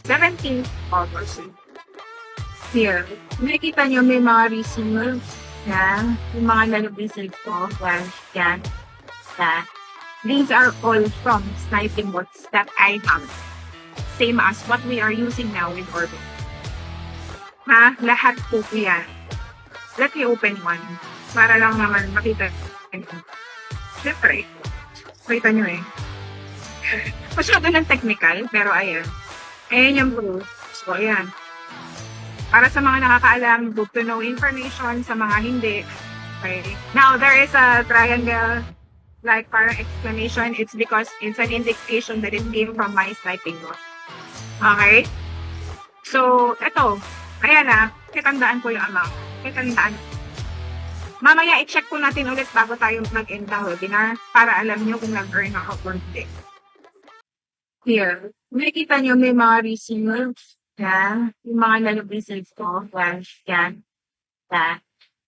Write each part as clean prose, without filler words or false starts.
17th August. Here, nakikita nyo may mga receive na yung mga nalabisig ko. Yan. These are all from sniping bots that I have. Same as what we are using now with Orbit. Lahat po yan. Let me open one. Para lang naman makita nyo. Siyempre, kita nyo eh. Masyado ng technical, pero ayan. Ayan yung proof. So, ayan. Para sa mga nakakaalam, good to know information. Sa mga hindi. Okay. Now, there is a triangle, like parang explanation. It's because it's an indication that it came from my sniping bot. Okay? So, ito. Ayan na. Kitandaan ko yung amount. Kitandaan. Mamaya, i-check po natin ulit bago tayo mag-end ng webinar para alam nyo kung nag-earn ako or hindi. Here, nakikita nyo may mga receives. Yan. Yung mga nalabisig ko. Yan.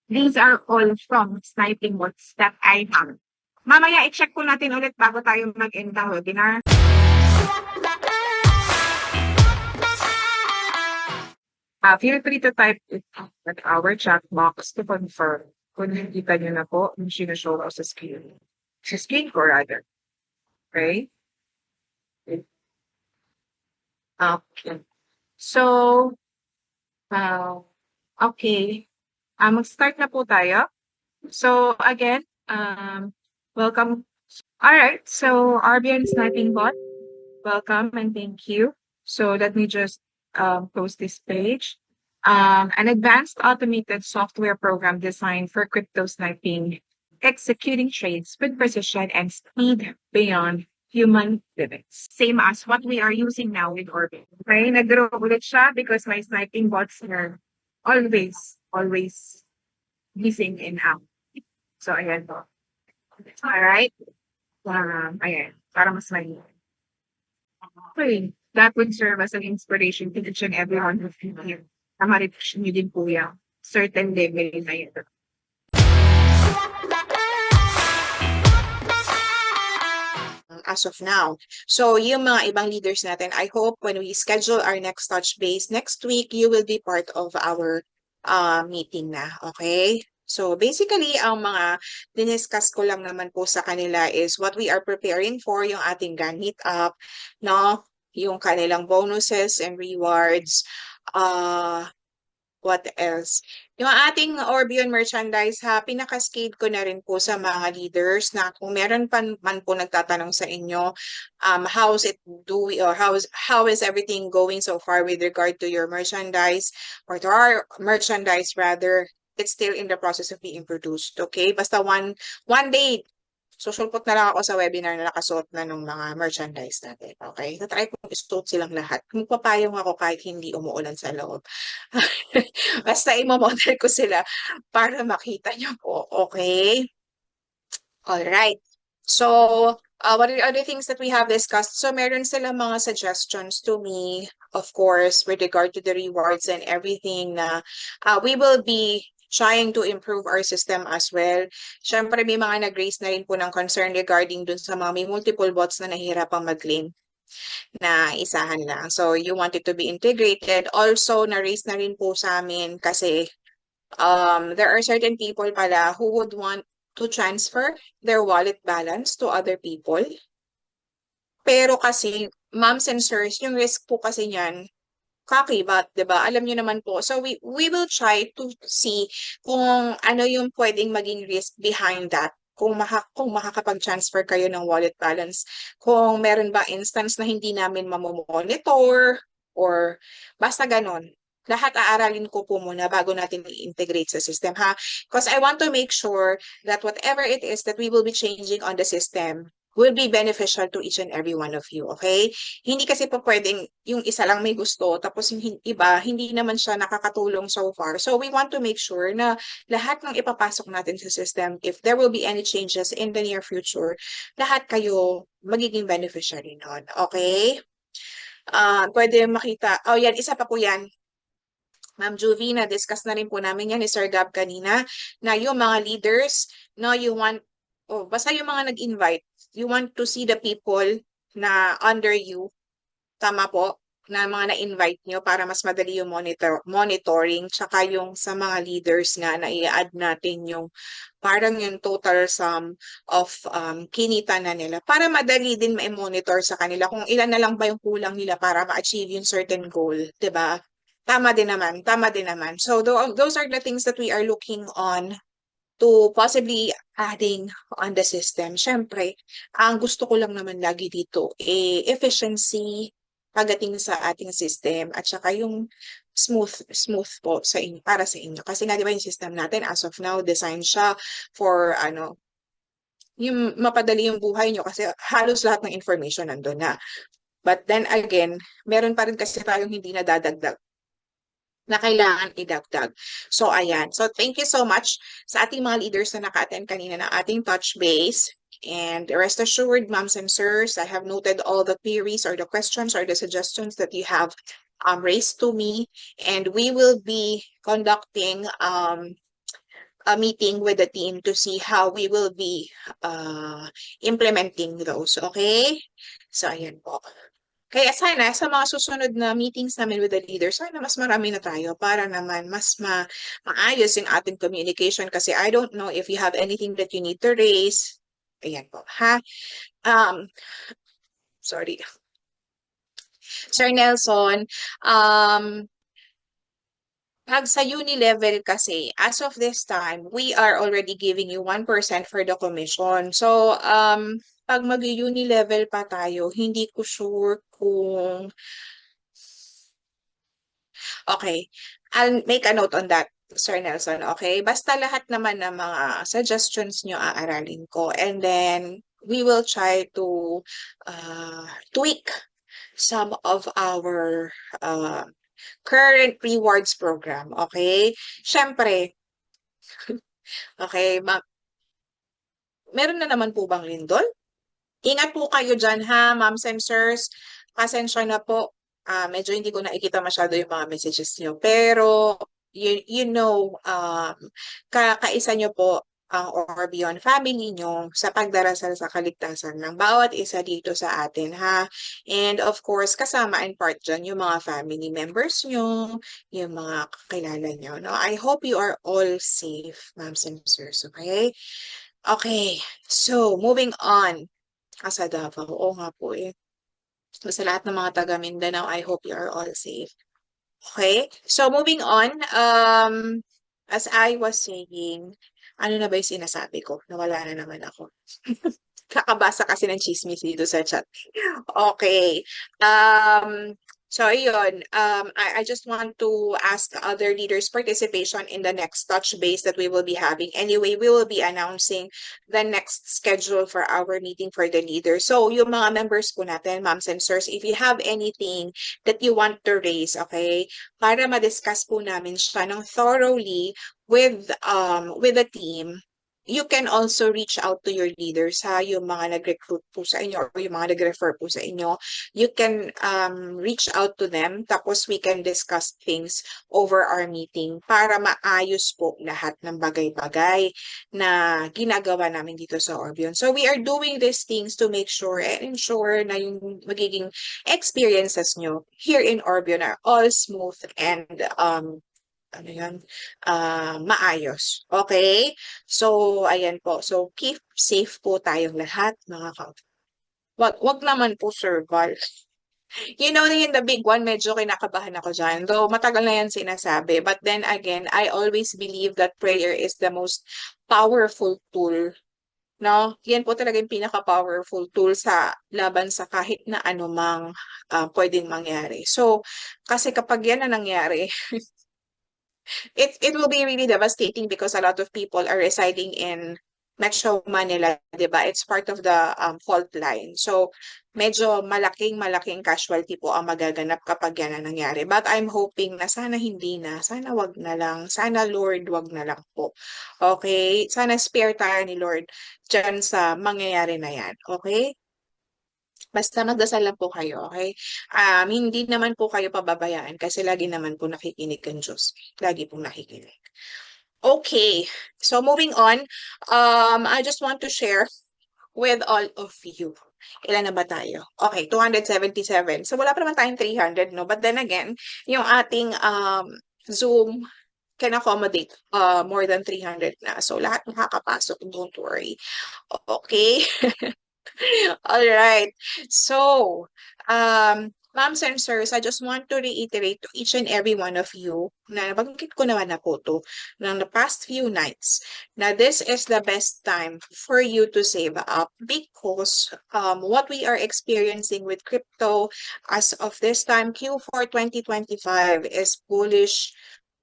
These are all from sniping bots that I have. Mamaya, i-check po natin ulit bago tayo mag-end ng webinar. Feel free to type it at our chat box to confirm kung nakikita nyo na po yung sinushow ko sa screen. Sa screen ko rather. Okay? Okay. So, okay. Mag-start na po tayo. So, again, welcome. Alright, so RBN Sniping Bot, welcome and thank you. So, let me just close this page. An advanced automated software program designed for crypto sniping, executing trades with precision and speed beyond human limits. Same as what we are using now with Orbit. Okay, nag-grow ulit siya because my sniping bots are always missing and out. So, ayan po. Alright. Ayan. Para mas mali. Okay. That would serve as an inspiration to each and everyone who's here. Ma-reach nyo din po yung certain level na yun. As of now. So, yung mga ibang leaders natin, I hope when we schedule our next touch base next week, you will be part of our meeting na. Okay? So, basically, ang mga diniscuss ko lang naman po sa kanila is what we are preparing for yung ating GAN meetup, no? Yung kanilang bonuses and rewards. What else? Yung ating Orbion merchandise, pinaka-scale ko na rin po sa mga leaders na kung meron pa man po nagtatanong sa inyo, how is it doing or how is everything going so far with regard to your merchandise or to our merchandise rather, it's still in the process of being produced. Okay? Basta one day, susulpot na lang ako sa webinar na nakasuot na ng mga merchandise natin. Okay? Tatry kong isuot silang lahat. Magpapayong ako kahit hindi umuulan sa loob. Basta imamodel ko sila para makita nyo po. Okay? Alright. So, what are the other things that we have discussed? So, meron silang mga suggestions to me, of course, with regard to the rewards and everything na we will be trying to improve our system as well. Siyempre, may mga nag-raise na rin po ng concern regarding dun sa mga may multiple bots na nahihirapang mag-claim na isahan lang. So, you want it to be integrated. Also, na-raise na rin po sa amin kasi there are certain people pala who would want to transfer their wallet balance to other people. Pero kasi, moms and sirs, yung risk po kasi niyan, kakibat, di ba? Alam niyo naman po. So, we will try to see kung ano yung pwedeng maging risk behind that. Kung makakapag-transfer kayo ng wallet balance. Kung meron ba instance na hindi namin mamomonitor or basta ganon. Lahat aaralin ko po muna bago natin i-integrate sa system, ha? Because I want to make sure that whatever it is that we will be changing on the system will be beneficial to each and every one of you, okay? Hindi kasi po pwedeng yung isa lang may gusto, tapos yung iba, hindi naman siya nakakatulong so far. So we want to make sure na lahat ng ipapasok natin sa system, if there will be any changes in the near future, lahat kayo magiging beneficiary nun, okay? Pwede makita, oh yan, isa pa po yan. Ma'am Juvie, na-discuss na rin po namin yan ni Sir Gab kanina, na yung mga leaders, no, you want, basta yung mga nag-invite, you want to see the people na under you, tama po, na mga na-invite nyo para mas madali yung monitoring, tsaka yung sa mga leaders nga na i-add natin yung parang yung total sum of kinita na nila para madali din ma-monitor sa kanila kung ilan na lang ba yung kulang nila para ma-achieve yung certain goal, 'di ba? Tama din naman, tama din naman. So those are the things that we are looking on to possibly adding on the system. Syempre, ang gusto ko lang naman lagi dito, efficiency pagdating sa ating system at saka yung smooth po sa inyo, para sa inyo. Kasi nga, di ba yung system natin as of now, design siya for yung mapadali yung buhay nyo kasi halos lahat ng information nandun na. But then again, meron pa rin kasi tayong hindi nadadagdag na kailangan idagdag. So, ayan. So, thank you so much sa ating mga leaders na naka-attend kanina ng ating touch base. And rest assured, moms and sirs, I have noted all the queries or the questions or the suggestions that you have raised to me. And we will be conducting a meeting with the team to see how we will be implementing those. Okay? So, ayan po. Kaya sana sa mga susunod na meetings namin with the leaders, sana mas marami na tayo para naman mas maayos yung ating communication kasi I don't know if you have anything that you need to raise. Ayan po, ha? Sorry. Sir Nelson, pag sa uni level kasi, as of this time, we are already giving you 1% for the commission. So, pag mag-uni level pa tayo, hindi ko sure kung okay. I'll make a note on that, Sir Nelson, okay? Basta lahat naman ng mga suggestions nyo aaralin ko. And then, we will try to tweak some of our current rewards program, okay? Siyempre, okay, meron na naman po bang lindol? Ingat po kayo dyan ha, moms and sirs. Pasensya na po. Medyo hindi ko nakikita masyado yung mga messages nyo. Pero, you know, kaisa nyo po ang Orbion family nyo sa pagdarasal sa kaligtasan ng bawat isa dito sa atin, ha? And of course, kasama in part dyan yung mga family members nyo, yung mga kakilala nyo, no? I hope you are all safe, moms and sirs, okay? Okay, so moving on. Sa Davao. Oo nga po eh. So, sa lahat ng mga taga Mindanao, I hope you are all safe. Okay? So, moving on. As I was saying, ano na ba yung sinasabi ko? Nawala na naman ako. Kakabasa kasi ng chismis dito sa chat. Okay. So, ayun. I just want to ask other leaders participation in the next touch base that we will be having. Anyway, we will be announcing the next schedule for our meeting for the leaders. So, yung mga members po natin, moms and sirs, if you have anything that you want to raise, okay, para ma-discuss po namin siya ng thoroughly with the team, you can also reach out to your leaders, ha, yung mga nag-recruit po sa inyo or yung mga nag-refer po sa inyo. You can reach out to them, tapos we can discuss things over our meeting para maayos po lahat ng bagay-bagay na ginagawa namin dito sa Orbion. So we are doing these things to make sure and ensure na yung magiging experiences nyo here in Orbion are all smooth and maayos. Okay? So, ayan po. So, keep safe po tayong lahat, mga ka. Wag naman po, Sir Val. You know, yung the big one, medyo kinakabahan ako dyan. Though, matagal na yan sinasabi. But then again, I always believe that prayer is the most powerful tool. No? Yan po talaga yung pinaka-powerful tool sa laban sa kahit na anumang pwedeng mangyari. So, kasi kapag yan na nangyari, it will be really devastating because a lot of people are residing in Metro Manila, di ba? It's part of the fault line. So, medyo malaking casualty po ang magaganap kapag yan ang nangyari. But I'm hoping na sana hindi na. Sana wag na lang. Sana Lord, wag na lang po. Okay? Sana spare tayo ni Lord dyan sa mangyayari na yan. Okay? Basta magdasal lang po kayo, okay? Hindi naman po kayo pababayaan kasi lagi naman po nakikinig ang Diyos. Lagi pong nakikinig. Okay, so moving on, I just want to share with all of you. Ilan na ba tayo? Okay, 277. So wala pa naman tayong 300, no? But then again, yung ating Zoom can accommodate more than 300 na. So lahat makakapasok, don't worry. Okay? All right. So, moms and sirs, I just want to reiterate to each and every one of you na nabanggit ko naman na po to ng the past few nights na this is the best time for you to save up because what we are experiencing with crypto as of this time, Q4 2025 is bullish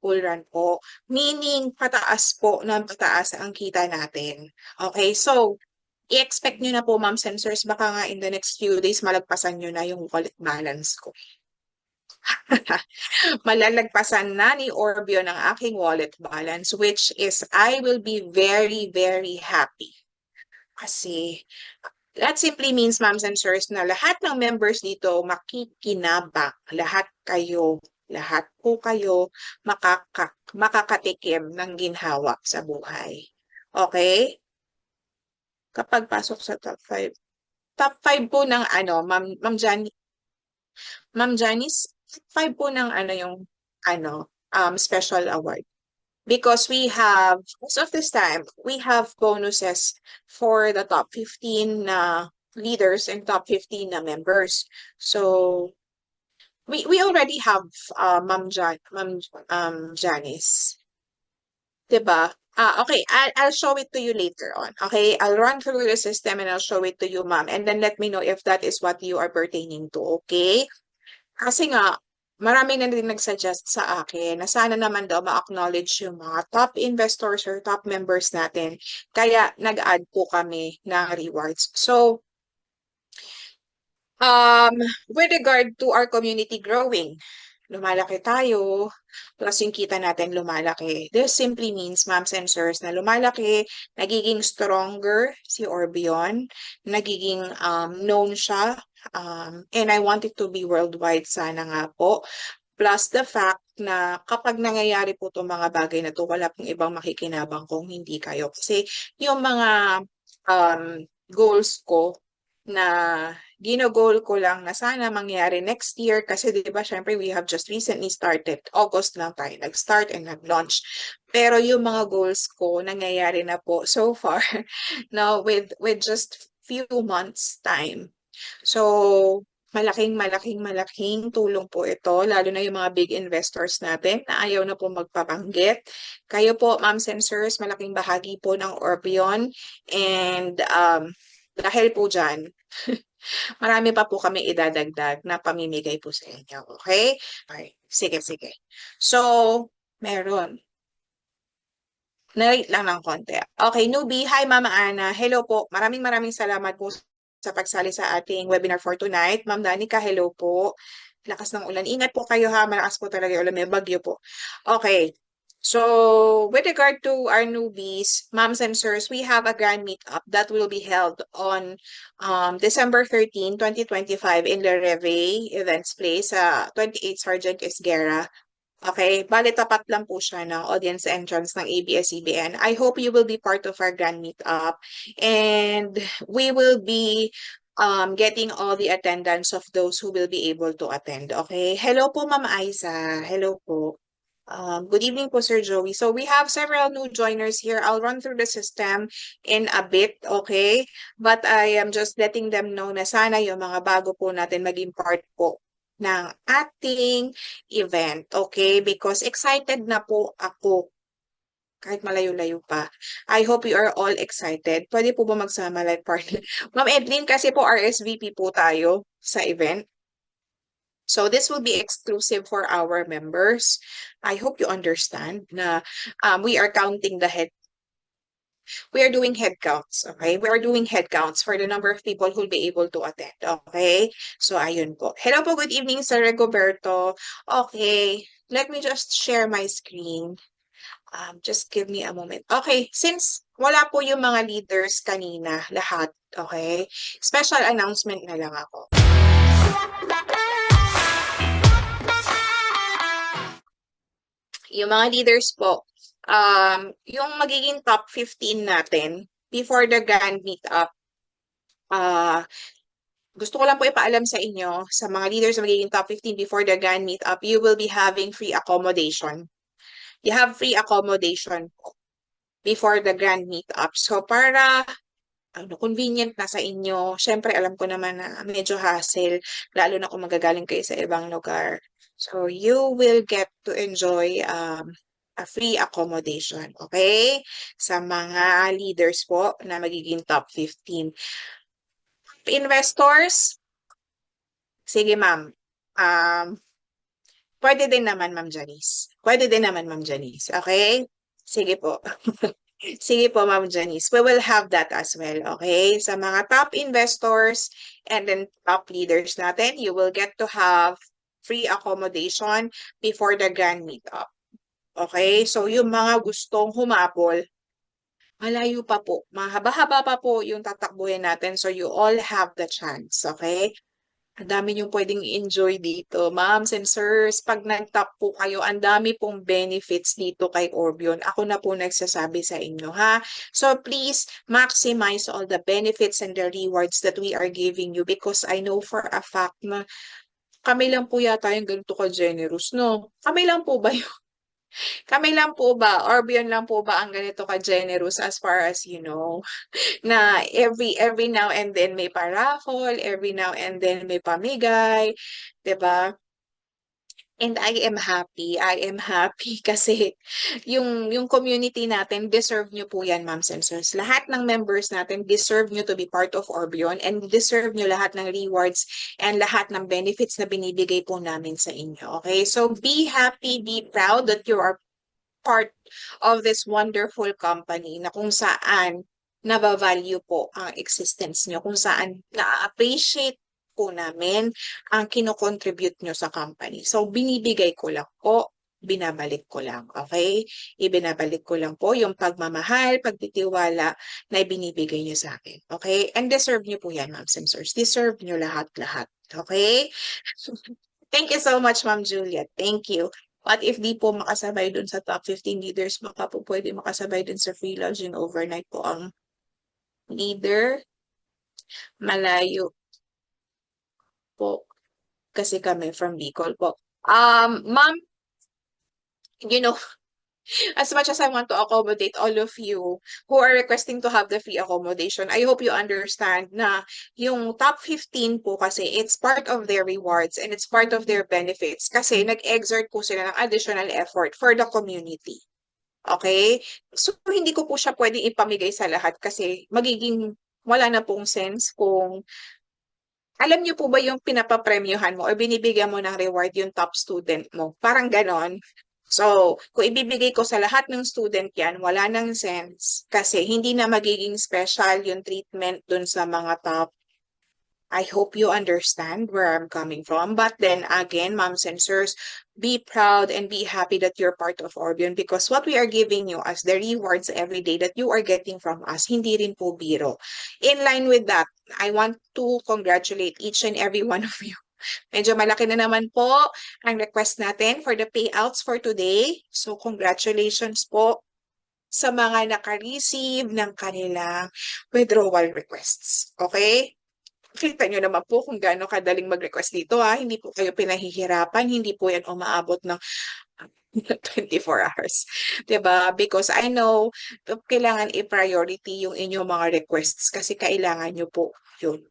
bull run po. Meaning, pataas po ng pataas ang kita natin. Okay, so i-expect nyo na po, ma'am sensors, baka nga in the next few days malagpasan nyo na yung wallet balance ko. Malalagpasan na ni Orbio ng aking wallet balance, which is I will be very, very happy. Kasi that simply means, ma'am sensors, na lahat ng members dito makikinabang. Lahat po kayo makakatikim ng ginhawa sa buhay. Okay? Kapag pasok sa top 5. Top 5 po ng Ma'am Janice, top 5 po ng yung special award. Because we have, most of this time, we have bonuses for the top 15 na leaders and top 15 na members. So, we already have Ma'am Janice. Diba? Okay, I'll show it to you later on. Okay, I'll run through the system and I'll show it to you, ma'am. And then let me know if that is what you are pertaining to, okay? Kasi nga, marami na din nagsuggest sa akin na sana naman daw ma-acknowledge yung mga top investors or top members natin. Kaya nag-add po kami ng rewards. So, with regard to our community growing, lumalaki tayo, plus yung kita natin lumalaki. This simply means, ma'am sensors, na lumalaki, nagiging stronger si Orbion, nagiging known siya, and I want it to be worldwide sana nga po. Plus the fact na kapag nangyayari po itong mga bagay na to, wala pong ibang makikinabang kung hindi kayo. Kasi yung mga goals ko na ginogol ko lang na sana mangyari next year kasi di ba syempre we have just recently started. August lang tayo nag-start and nag-launch. Pero yung mga goals ko nangyayari na po so far now with just few months time. So malaking tulong po ito, lalo na yung mga big investors natin na ayaw na po magpapanggit. Kayo po, ma'am sensors, malaking bahagi po ng Orbion and dahil po dyan, marami pa po kami idadagdag na pamimigay po sa inyo. Okay? Okay. Sige. So, meron. Narate lang ng konti. Okay, newbie. Hi, Mama Ana. Hello po. Maraming salamat po sa pagsali sa ating webinar for tonight. Ma'am Danica, hello po. Lakas ng ulan. Ingat po kayo ha. Malakas po talaga yung ulan. May bagyo po. Okay. So, with regard to our newbies, moms and sirs, we have a grand meetup that will be held on December 13, 2025 in Le Reve Events Place sa 28 Sergeant Esguerra. Okay, bali tapat lang po siya ng audience entrance ng ABS-CBN. I hope you will be part of our grand meetup and we will be getting all the attendance of those who will be able to attend. Okay, hello po Ma'am Aiza. Hello po. Good evening po, Sir Joey. So we have several new joiners here. I'll run through the system in a bit, okay? But I am just letting them know na sana yung mga bago po natin maging part po ng ating event, okay? Because excited na po ako kahit malayo-layo pa. I hope you are all excited. Pwede po ba magsama like partner? Ma'am Edlin, kasi po RSVP po tayo sa event. So this will be exclusive for our members. I hope you understand na we are counting the head. We are doing head counts, okay? We are doing head counts for the number of people who will be able to attend, okay? So ayun po. Hello po, good evening, Sir Rigoberto. Okay, let me just share my screen. Just give me a moment. Okay, since wala po yung mga leaders kanina, lahat, okay? Special announcement na lang ako. Yung mga leaders po, yung magiging top 15 natin before the grand meetup, gusto ko lang po ipaalam sa inyo, sa mga leaders na magiging top 15 before the grand meetup, you will be having free accommodation. You have free accommodation before the grand meetup. So para convenient na sa inyo. Syempre, alam ko naman na medyo hassle, lalo na kung magagaling kayo sa ibang lugar. So you will get to enjoy a free accommodation, okay? Sa mga leaders po na magiging top 15. Investors, sige ma'am. Pwede din naman ma'am Janice. Pwede din naman ma'am Janice, okay? Sige po. Sige po, Ma'am Janice. We will have that as well, okay? Sa mga top investors and then top leaders natin, you will get to have free accommodation before the grand meetup. Okay? So, yung mga gustong humabol, malayo pa po. Mahaba-haba pa po yung tatakbuhin natin. So, you all have the chance, okay? Ang dami niyong pwedeng enjoy dito. Ma'ams and sirs, pag nag-top po kayo, ang dami pong benefits dito kay Orbion. Ako na po nagsasabi sa inyo, ha? So please, maximize all the benefits and the rewards that we are giving you because I know for a fact na kami lang po yata yung ganito ka-generous, no? Kami lang po ba yun? Kami lang po ba? Orbion lang po ba ang ganito ka-generous as far as you know? Na every now and then may paraffol, every now and then may pamigay, 'di ba? And I am happy kasi yung community natin deserve nyo po yan, ma'ams and sirs. Lahat ng members natin deserve nyo to be part of Orbion and deserve nyo lahat ng rewards and lahat ng benefits na binibigay po namin sa inyo. Okay? So be happy, be proud that you are part of this wonderful company na kung saan nabavalue po ang existence nyo, kung saan na-appreciate po namin ang kinocontribute nyo sa company. So, binibigay ko lang po, binabalik ko lang, okay? Ibinabalik ko lang po yung pagmamahal, pagtitiwala na ibinibigay nyo sa akin, okay? And deserve nyo po yan, ma'am and sirs. Deserve nyo lahat-lahat, okay? Thank you so much, Ma'am Juliet. Thank you. But if di po makasabay dun sa top 15 leaders, baka po pwede makasabay dun sa free lodging overnight po ang leader. Malayo po kasi kami from Bicol po. Ma'am, you know, as much as I want to accommodate all of you who are requesting to have the free accommodation, I hope you understand na yung top 15 po kasi it's part of their rewards and it's part of their benefits kasi nag-exert po sila ng additional effort for the community. Okay? So, hindi ko po siya pwedeng ipamigay sa lahat kasi magiging wala na pong sense kung alam niyo po ba yung pinapapremyohan mo o binibigyan mo ng reward yung top student mo? Parang ganon. So, kung ibibigay ko sa lahat ng student yan, wala nang sense kasi hindi na magiging special yung treatment dun sa mga top. I hope you understand where I'm coming from. But then again, moms and sirs, be proud and be happy that you're part of Orbion because what we are giving you as the rewards every day that you are getting from us, hindi rin po biro. In line with that, I want to congratulate each and every one of you. Medyo malaki na naman po ang request natin for the payouts for today. So congratulations po sa mga naka-receive ng kanilang withdrawal requests. Okay? Kita nyo naman po kung gaano kadaling mag-request dito ha. Hindi po kayo pinahihirapan, hindi po yan umaabot ng 24 hours. 'Di ba? Because I know kailangan i-priority yung inyong mga requests kasi kailangan nyo po yun.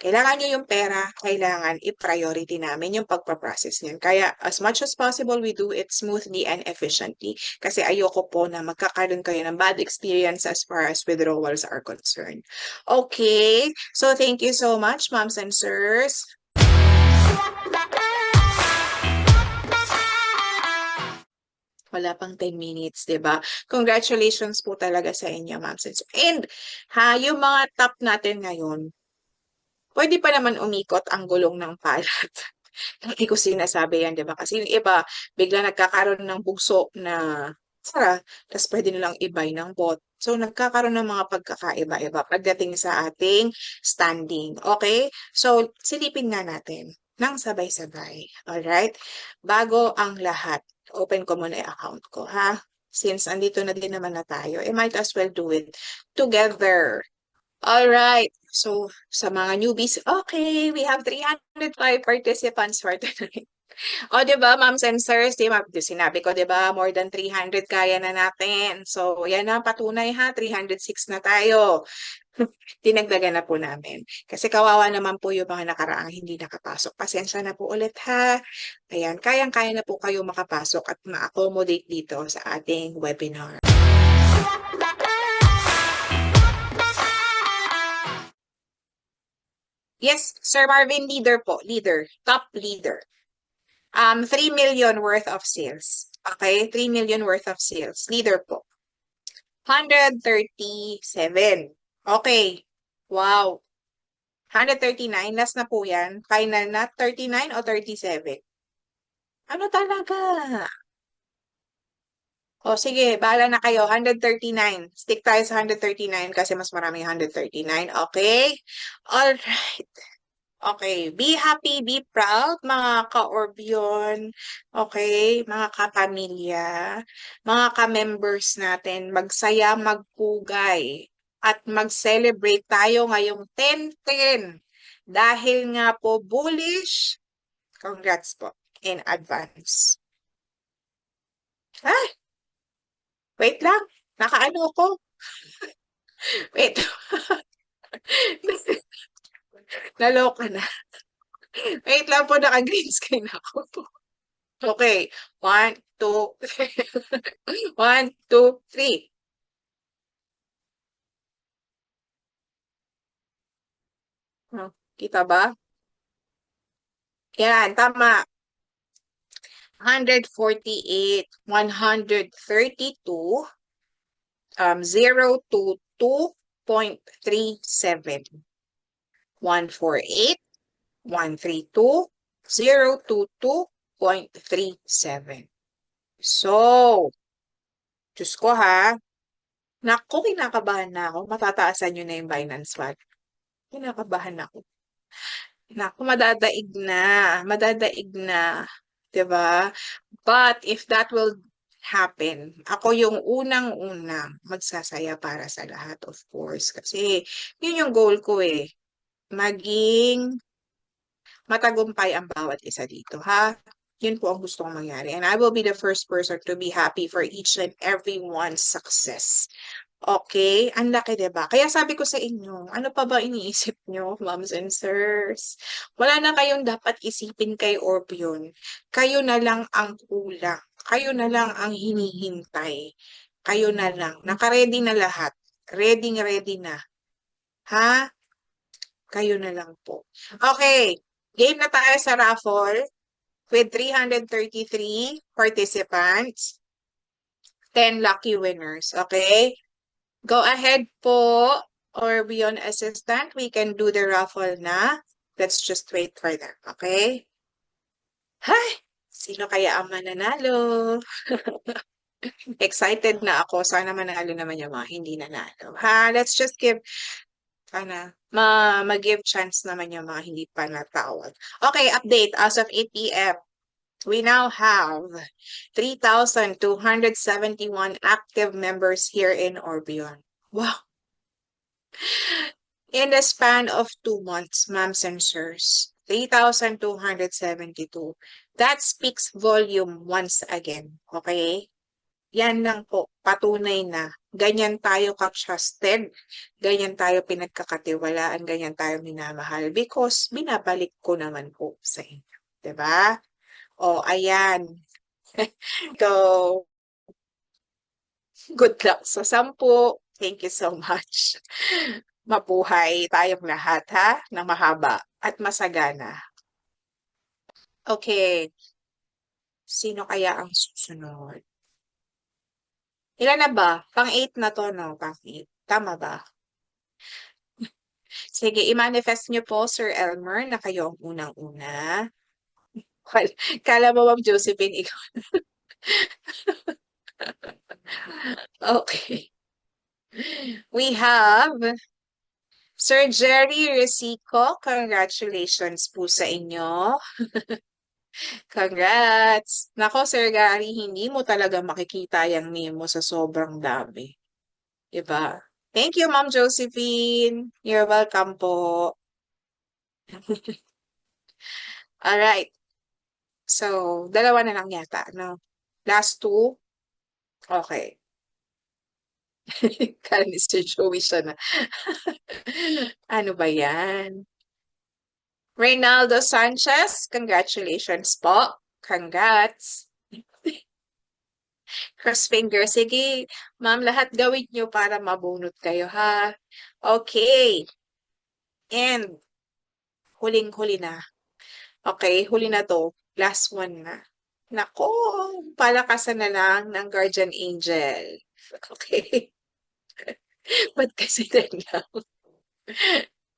Kailangan nyo yung pera, kailangan i-priority namin yung pagpaprocess niyan. Kaya as much as possible, we do it smoothly and efficiently. Kasi ayoko po na magkakaroon kayo ng bad experience as far as withdrawals are concerned. Okay, so thank you so much, moms and sirs. Wala pang 10 minutes, 'di ba? Congratulations po talaga sa inyo, moms and sirs. And ha, yung mga top natin ngayon, pwede pa naman umikot ang gulong ng palad. Lagi ko sinasabi yan, di ba? Kasi yung iba, bigla nagkakaroon ng bugso na sara, tapos pwede nilang ibay ng bot. So, nagkakaroon ng mga pagkakaiba-iba pagdating sa ating standing. Okay? So, silipin nga natin ng sabay-sabay. Alright? Bago ang lahat, open ko muna yung account ko, ha? Since andito na din naman na tayo, I might as well do it together. Alright. So, sa mga newbies, okay, we have 305 participants for tonight. O, di ba, moms and sirs, sinabi ko, di ba, more than 300 kaya na natin. So, yan na, patunay ha, 306 na tayo. Dinagdagan na po namin. Kasi kawawa naman po yung mga nakaraang hindi nakapasok. Pasensya na po ulit ha. Ayan, kayang-kaya na po kayo makapasok at ma-accommodate dito sa ating webinar. Yes, Sir Marvin, leader po. Leader. Top leader. 3 million worth of sales. Okay, 3 million worth of sales. Leader po. 137. Okay. Wow. 139. Last na po yan. Final na. 39 o 37? Ano talaga? O sige, bahala na kayo. 139. Stick tayo sa 139 kasi mas maraming 139. Okay? Alright. Okay. Be happy, be proud, mga ka-Orbion. Okay? Mga kapamilya. Mga ka-members natin. Magsaya, magpugay. At mag-celebrate tayo ngayong 10-10. Dahil nga po bullish. Congrats po in advance. Ay, wait lang. Nakaano ko? Wait. Naloka na. Wait lang po, naka-green screen ako. Okay. 1, 2, 1, 2, 3. Kita ba? Yan, tama. 148, 132, 0 to 2.37. 148, 132, 0 to 2.37. So, Diyos ko ha. Naku, kinakabahan na ako. Matataasan nyo na yung Binance Smart. Kinakabahan ako. Naku, madadaig na. Madadaig na. 'Di ba? But if that will happen, ako yung unang-unang magsasaya para sa lahat, of course. Kasi yun yung goal ko eh. Maging matagumpay ang bawat isa dito, ha? Yun po ang gusto kong mangyari. And I will be the first person to be happy for each and everyone's success. Okay? Ang laki, diba? Kaya sabi ko sa inyo, ano pa ba iniisip nyo, moms and sirs? Wala na kayong dapat isipin kay Orbion. Kayo na lang ang kulang. Kayo na lang ang hinihintay. Kayo na lang. Naka-ready na lahat. Ready na. Ha? Kayo na lang po. Okay. Game na tayo sa raffle with 333 participants. 10 lucky winners. Okay? Go ahead po, or beyond assistant, we can do the raffle na. Let's just wait for them, okay? Hay! Sino kaya ang mananalo? Excited na ako. Sana manalo naman yung mga hindi nanalo. Ha? Let's just give, mag-give chance naman yung mga hindi pa natawag. Okay, update. As of 8 p.m., we now have 3,271 active members here in Orbion. Wow! In the span of 2 months, moms and sirs, 3,272. That speaks volume once again. Okay? Yan lang po. Patunay na. Ganyan tayo ka-trusted. Ganyan tayo pinagkakatiwalaan. Ganyan tayo minamahal. Because binabalik ko naman po sa inyo. 'Di ba? O, ayan. So, good luck sa 10. Thank you so much. Mabuhay tayong lahat ha, ng mahaba at masagana. Okay. Sino kaya ang susunod? Ilan na ba? Pang-8 na to, no? Pang-8. Tama ba? Sige, i-manifest nyo po, Sir Elmer, na kayo ang unang-una. Kala mo, Ma'am Josephine, ikaw. Okay. We have Sir Jerry Resico. Congratulations po sa inyo. Congrats! Nako, Sir Gary, hindi mo talaga makikita yung name mo sa sobrang dami. Diba? Thank you, Ma'am Josephine. You're welcome po. Alright. So, dalawa na lang yata, no? Last two? Okay. Kala ni Sir Joey siya na. Ano ba yan? Reynaldo Sanchez, congratulations po. Congrats. Cross finger. Sige, ma'am, lahat gawin nyo para mabunot kayo, ha? Okay. And, huling-huli na. Okay, huli na to. Last one na. Nako, palakasan na lang ng guardian angel. Okay. Ba't kasi lang?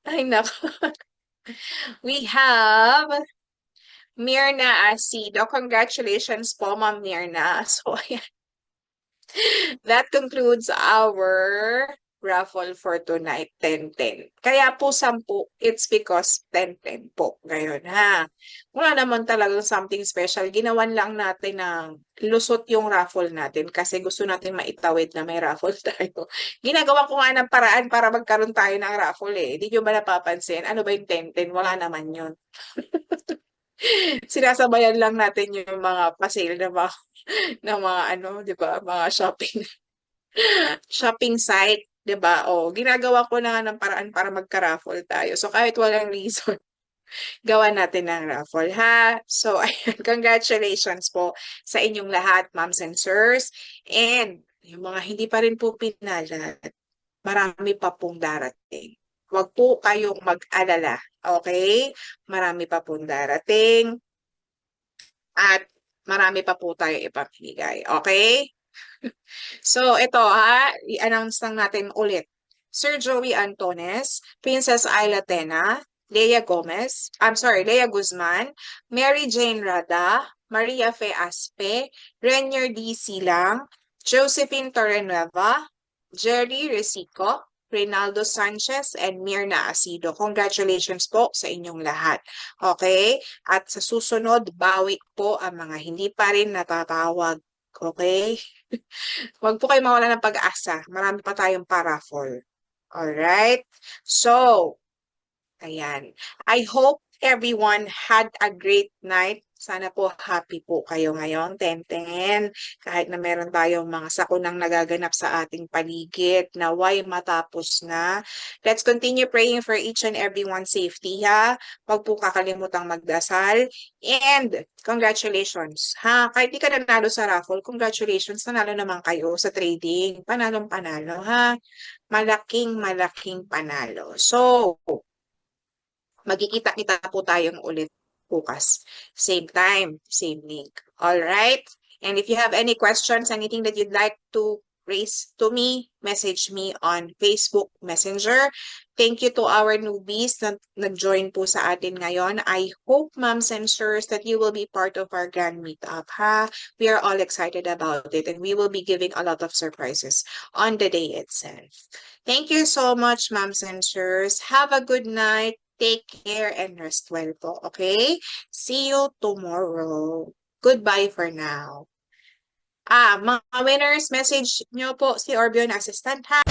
Ay, nako. We have Mirna Asido. Congratulations po, Ma'am Mirna. So, ayan. That concludes our raffle for tonight, 10-10. Kaya po 10, it's because 10-10 po ngayon, ha? Wala naman talagang something special. Ginawan lang natin ng lusot yung raffle natin kasi gusto natin maitawid na may raffle tayo. Ginagawa ko nga ng paraan para magkaroon tayo ng raffle eh. Hindi nyo ba napapansin? Ano ba yung 10-10? Wala naman yun. Sinasabayan lang natin yung mga pa-sale na mga, ng mga ano, di ba? Mga shopping site, 'di ba? O, ginagawa ko na nga ng paraan para magka-raffle tayo. So kahit walang reason, gawa natin ng raffle, ha? So ayan, congratulations po sa inyong lahat, moms and sirs. And yung mga hindi pa rin po pinalad, marami pa pong darating. Huwag po kayong mag-alala, okay? Marami pa pong darating at marami pa po tayo ipamimigay, okay? So, ito ha, i-announce lang natin ulit. Sir Joey Antones, Princess Ayla Tena, Leia Guzman, Mary Jane Rada, Maria Fe Aspe, Renier D. Silang, Josephine Torrenueva, Jerry Resico, Reynaldo Sanchez, and Mirna Asido. Congratulations po sa inyong lahat. Okay? At sa susunod, bawi po ang mga hindi pa rin natatawag. Okay? Huwag po kayo mawala ng pag-asa. Marami pa tayong paraffle. Alright? So, ayan. I hope everyone had a great night. Sana po happy po kayo ngayon, 10-10. Kahit na meron tayong mga sakunang nagaganap sa ating paligid, naway matapos na. Let's continue praying for each and everyone's safety, ha? Huwag po kakalimutang magdasal. And congratulations, ha? Kahit di ka nanalo sa raffle, congratulations, nanalo naman kayo sa trading. Panalong panalo, ha? Malaking malaking panalo. So, magkikita-kita po tayong ulit bukas. Same time, same link. All right? And if you have any questions, anything that you'd like to raise to me, message me on Facebook Messenger. Thank you to our newbies na nag-join po sa atin ngayon. I hope, moms and sirs, that you will be part of our grand meetup, ha? We are all excited about it and we will be giving a lot of surprises on the day itself. Thank you so much, moms and sirs. Have a good night. Take care and rest well po, okay? See you tomorrow. Goodbye for now. Mga winners, message nyo po si Orbion Assistant, ha?